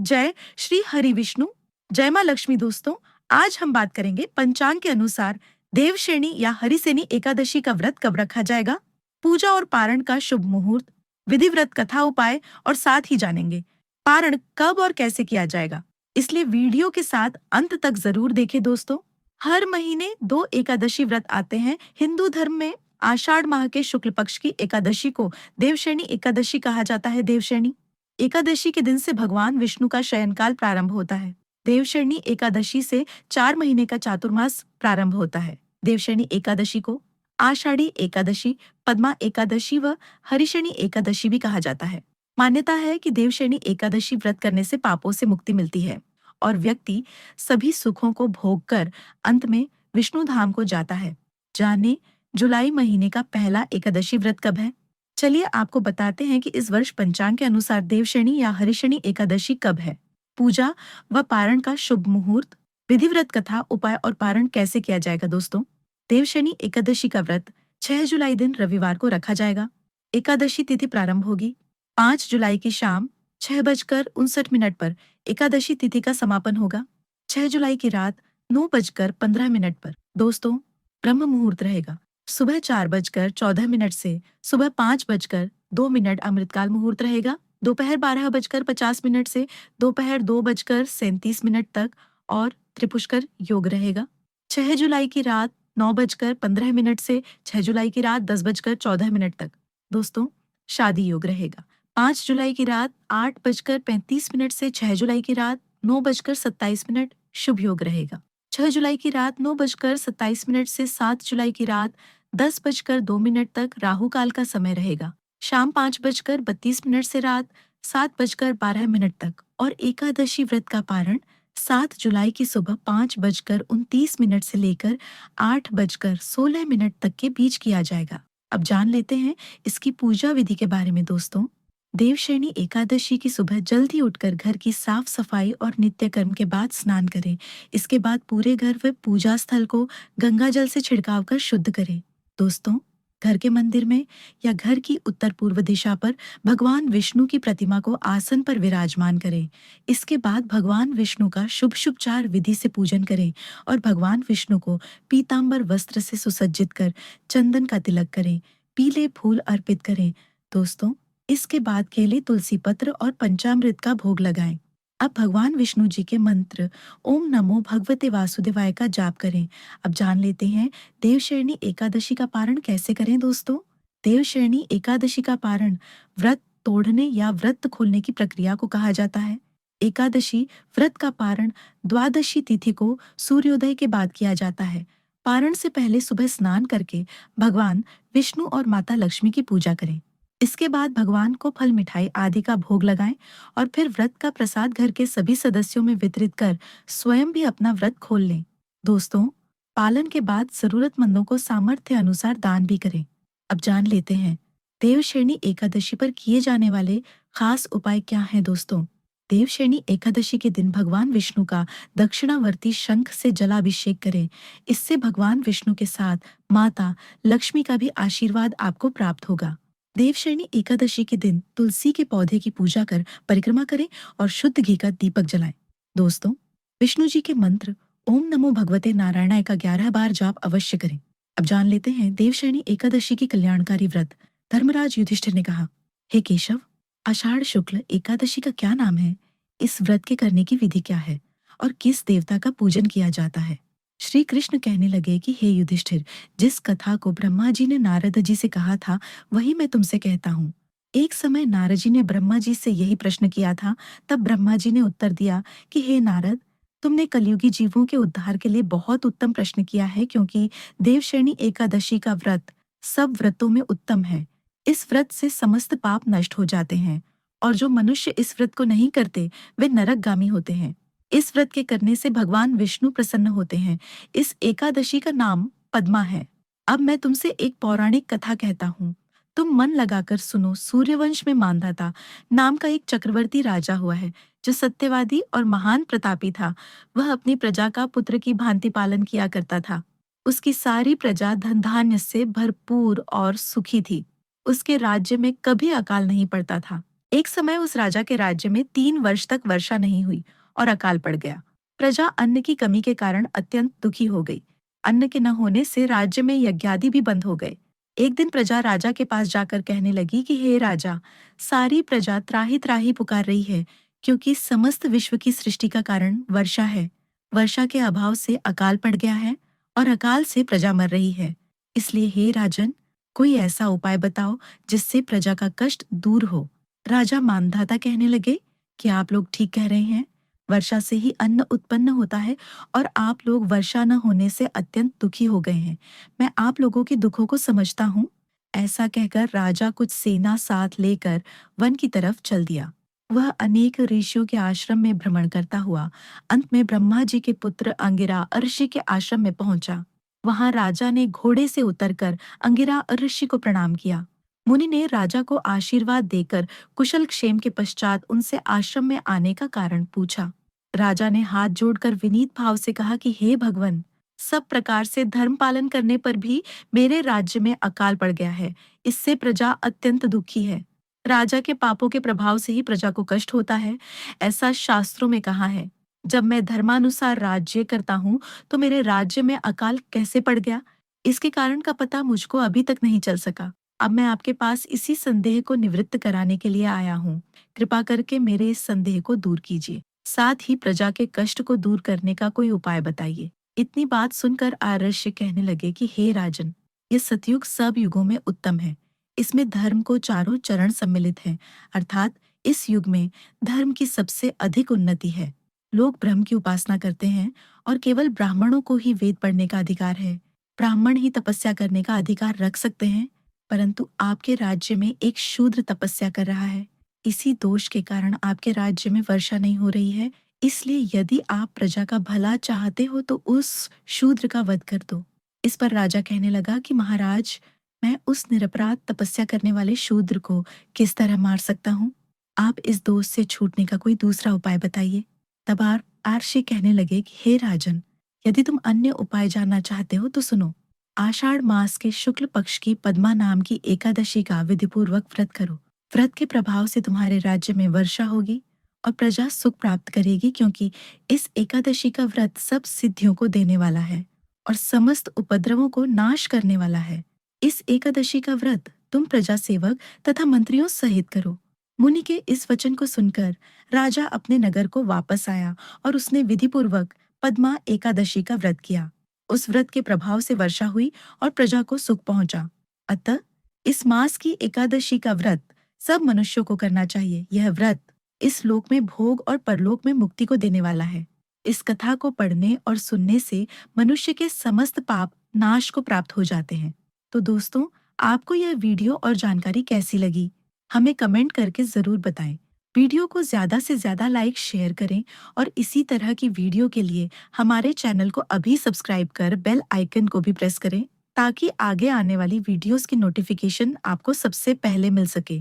जय श्री हरि विष्णु। जय माँ लक्ष्मी। दोस्तों, आज हम बात करेंगे पंचांग के अनुसार देवशेनी या हरिसेनी एकादशी का व्रत कब रखा जाएगा, पूजा और पारण का शुभ मुहूर्त, विधिव्रत कथा उपाय और साथ ही जानेंगे पारण कब और कैसे किया जाएगा। इसलिए वीडियो के साथ अंत तक जरूर देखें। दोस्तों, हर महीने 2 एकादशी व्रत आते हैं। हिंदू धर्म में आषाढ़ माह के शुक्ल पक्ष की एकादशी को देवशेनी एकादशी कहा जाता है। देवशेनी एकादशी के दिन से भगवान विष्णु का शयनकाल प्रारंभ होता है। देवशयनी एकादशी से 4 महीने का चातुर्मास प्रारंभ होता है। देवशयनी एकादशी को आषाढ़ी एकादशी, पद्मा एकादशी व हरिशयनी एकादशी भी कहा जाता है। मान्यता है कि देवशयनी एकादशी व्रत करने से पापों से मुक्ति मिलती है और व्यक्ति सभी सुखों को भोग कर अंत में विष्णु धाम को जाता है। जाने जुलाई महीने का पहला एकादशी व्रत कब है? चलिए आपको बताते हैं कि इस वर्ष पंचांग के अनुसार देवशयनी या हरिशयनी एकादशी कब है, पूजा व पारण का शुभ मुहूर्त, विधिव्रत कथा उपाय और पारण कैसे किया जाएगा। दोस्तों, देवशयनी एकादशी का व्रत 6 जुलाई दिन रविवार को रखा जाएगा। एकादशी तिथि प्रारंभ होगी 5 जुलाई की शाम 6:59 पर। एकादशी तिथि का समापन होगा 6 जुलाई की रात 9:15 पर। दोस्तों, ब्रह्म मुहूर्त रहेगा सुबह 4:14 से सुबह 5:02 अमृतकाल मुहूर्त रहेगा। दोपहर 12:50 से दोपहर 2:37 तक और त्रिपुष्कर योग रहेगा। 6 जुलाई की रात 9:15 से 6 जुलाई की रात 10:14 तक। दोस्तों, शादी योग रहेगा 5 जुलाई की रात 8:35 से 6 जुलाई की रात 9:27 शुभ योग रहेगा। 6 जुलाई की रात 9:27 से 7 जुलाई की रात 10:02 तक राहु काल का समय रहेगा। शाम 5:32 से रात 7:12 तक और एकादशी व्रत का पारण 7 जुलाई की सुबह 5:29 से लेकर 8:16 तक के बीच किया जाएगा। अब जान लेते हैं इसकी पूजा विधि के बारे में। दोस्तों, देवशयनी एकादशी की सुबह जल्दी उठकर घर की साफ सफाई और नित्य कर्म के बाद स्नान करें। इसके बाद पूरे घर व पूजा स्थल को गंगा जल से छिड़काव कर शुद्ध करें। दोस्तों, घर के मंदिर में या घर की उत्तर पूर्व दिशा पर भगवान विष्णु की प्रतिमा को आसन पर विराजमान करें। इसके बाद भगवान विष्णु का शुभ शुभचार विधि से पूजन करें और भगवान विष्णु को पीतांबर वस्त्र से सुसज्जित कर चंदन का तिलक करें, पीले फूल अर्पित करें। दोस्तों, इसके बाद केले, तुलसी पत्र और पंचामृत का भोग लगाएं। अब भगवान विष्णु जी के मंत्र ओम नमो भगवते वासुदेवाय का जाप करें। अब जान लेते हैं देवशयनी एकादशी का पारण कैसे करें। दोस्तों, देवशयनी एकादशी का पारण व्रत तोड़ने या व्रत खोलने की प्रक्रिया को कहा जाता है। एकादशी व्रत का पारण द्वादशी तिथि को सूर्योदय के बाद किया जाता है। पारण से पहले सुबह स्नान करके भगवान विष्णु और माता लक्ष्मी की पूजा करें। इसके बाद भगवान को फल मिठाई आदि का भोग लगाएं और फिर व्रत का प्रसाद घर के सभी सदस्यों में वितरित कर स्वयं भी अपना व्रत खोल लें। दोस्तों, पालन के बाद जरूरतमंदों को सामर्थ्य अनुसार दान भी करें। अब जान लेते हैं देवशयनी एकादशी पर किए जाने वाले खास उपाय क्या हैं। दोस्तों, देवशयनी एकादशी के दिन भगवान विष्णु का दक्षिणावर्ती शंख से जलाभिषेक करें। इससे भगवान विष्णु के साथ माता लक्ष्मी का भी आशीर्वाद आपको प्राप्त होगा। देवशयनी एकादशी के दिन तुलसी के पौधे की पूजा कर परिक्रमा करें और शुद्ध घी का दीपक जलाएं। दोस्तों, विष्णु जी के मंत्र ओम नमो भगवते नारायणाय का 11 बार जाप अवश्य करें। अब जान लेते हैं देवशयनी एकादशी की कल्याणकारी व्रत। धर्मराज युधिष्ठिर ने कहा, हे केशव, आषाढ़ शुक्ल एकादशी का क्या नाम है? इस व्रत के करने की विधि क्या है और किस देवता का पूजन किया जाता है? श्री कृष्ण कहने लगे कि हे युधिष्ठिर, जिस कथा को ब्रह्मा जी ने नारद जी से कहा था वही मैं तुमसे कहता हूँ। एक समय नारद जी ने ब्रह्मा जी से यही प्रश्न किया था। तब ब्रह्मा जी ने उत्तर दिया कि हे नारद, तुमने कलयुगी जीवों के उद्धार के लिए बहुत उत्तम प्रश्न किया है, क्योंकि देवशयनी एकादशी का व्रत सब व्रतों में उत्तम है। इस व्रत से समस्त पाप नष्ट हो जाते हैं और जो मनुष्य इस व्रत को नहीं करते वे नरकगामी होते हैं। इस व्रत के करने से भगवान विष्णु प्रसन्न होते हैं। इस एकादशी का नाम पद्मा है। अब मैं तुमसे एक पौराणिक कथा कहता हूँ, तुम मन लगाकर सुनो। सूर्यवंश में मांधाता नाम का एक चक्रवर्ती राजा हुआ है, जो सत्यवादी और महान प्रतापी था। वह अपनी प्रजा का पुत्र की भांति पालन किया करता था। उसकी सारी प्रजा धन धान्य से भरपूर और सुखी थी। उसके राज्य में कभी अकाल नहीं पड़ता था। एक समय उस राजा के राज्य में 3 वर्ष तक वर्षा नहीं हुई और अकाल पड़ गया। प्रजा अन्न की कमी के कारण अत्यंत दुखी हो गई। अन्न के न होने से राज्य में यज्ञादि भी बंद हो गए। एक दिन प्रजा राजा के पास जाकर कहने लगी कि हे राजा, सारी प्रजा त्राहि त्राहि पुकार रही है, क्योंकि समस्त विश्व की सृष्टि का कारण वर्षा है। वर्षा के अभाव से अकाल पड़ गया है और अकाल से प्रजा मर रही है। इसलिए हे राजन, कोई ऐसा उपाय बताओ जिससे प्रजा का कष्ट दूर हो। राजा मानधाता कहने लगे कि आप लोग ठीक कह रहे हैं। वर्षा से ही अन्न उत्पन्न होता है और आप लोग वर्षा न होने से अत्यंत दुखी हो गए हैं। मैं आप लोगों के दुखों को समझता हूँ। ऐसा कहकर राजा कुछ सेना साथ लेकर वन की तरफ चल दिया। वह अनेक ऋषियों के आश्रम में भ्रमण करता हुआ अंत में ब्रह्मा जी के पुत्र अंगिरा ऋषि के आश्रम में पहुंचा। वहां राजा ने घोड़े से उतरकर अंगिरा ऋषि को प्रणाम किया। मुनि ने राजा को आशीर्वाद देकर कुशल क्षेम के पश्चात उनसे आश्रम में आने का कारण पूछा। राजा ने हाथ जोड़कर विनीत भाव से कहा कि हे भगवन, सब प्रकार से धर्म पालन करने पर भी मेरे राज्य में अकाल पड़ गया है। इससे प्रजा अत्यंत दुखी है। राजा के पापों के प्रभाव से ही प्रजा को कष्ट होता है, ऐसा शास्त्रों में कहा है। जब मैं धर्मानुसार राज्य करता हूँ तो मेरे राज्य में अकाल कैसे पड़ गया, इसके कारण का पता मुझको अभी तक नहीं चल सका। अब मैं आपके पास इसी संदेह को निवृत्त कराने के लिए आया हूँ। कृपा करके मेरे इस संदेह को दूर कीजिए। साथ ही प्रजा के कष्ट को दूर करने का कोई उपाय बताइए। इतनी बात सुनकर आर्य कहने लगे कि हे राजन, ये सतयुग सब युगों में उत्तम है। इसमें धर्म को चारों चरण सम्मिलित है, अर्थात इस युग में धर्म की सबसे अधिक उन्नति है। लोग ब्रह्म की उपासना करते हैं और केवल ब्राह्मणों को ही वेद पढ़ने का अधिकार है। ब्राह्मण ही तपस्या करने का अधिकार रख सकते हैं, परंतु आपके राज्य में एक शूद्र तपस्या कर रहा है। इसी दोष के कारण आपके राज्य में वर्षा नहीं हो रही है। इसलिए यदि आप प्रजा का भला चाहते हो तो उस शूद्र का वध कर दो। इस पर राजा कहने लगा कि महाराज, मैं उस निरपराध तपस्या करने वाले शूद्र को किस तरह मार सकता हूँ? आप इस दोष से छूटने का कोई दूसरा उपाय बताइए। तब आर्षि कहने लगे कि हे राजन, यदि तुम अन्य उपाय जानना चाहते हो तो सुनो। आषाढ़ मास के शुक्ल पक्ष की पद्मा नाम की एकादशी का विधिपूर्वक व्रत करो। व्रत के प्रभाव से तुम्हारे राज्य में वर्षा होगी और प्रजा सुख प्राप्त करेगी, क्योंकि इस एकादशी का व्रत सब सिद्धियों को देने वाला है और समस्त उपद्रवों को नाश करने वाला है। इस एकादशी का व्रत तुम प्रजा सेवक तथा मंत्रियों सहित करो। मुनि के इस वचन को सुनकर राजा अपने नगर को वापस आया और उसने विधिपूर्वक पद्मा एकादशी का व्रत किया। उस व्रत के प्रभाव से वर्षा हुई और प्रजा को सुख पहुंचा। अतः इस मास की एकादशी का व्रत सब मनुष्यों को करना चाहिए। यह व्रत इस लोक में भोग और परलोक में मुक्ति को देने वाला है। इस कथा को पढ़ने और सुनने से मनुष्य के समस्त पाप नाश को प्राप्त हो जाते हैं। तो दोस्तों, आपको यह वीडियो और जानकारी कैसी लगी, हमें कमेंट करके जरूर बताएं। वीडियो को ज्यादा से ज्यादा लाइक शेयर करें और इसी तरह की वीडियो के लिए हमारे चैनल को अभी सब्सक्राइब कर बेल आइकन को भी प्रेस करें, ताकि आगे आने वाली वीडियोस की नोटिफिकेशन आपको सबसे पहले मिल सके।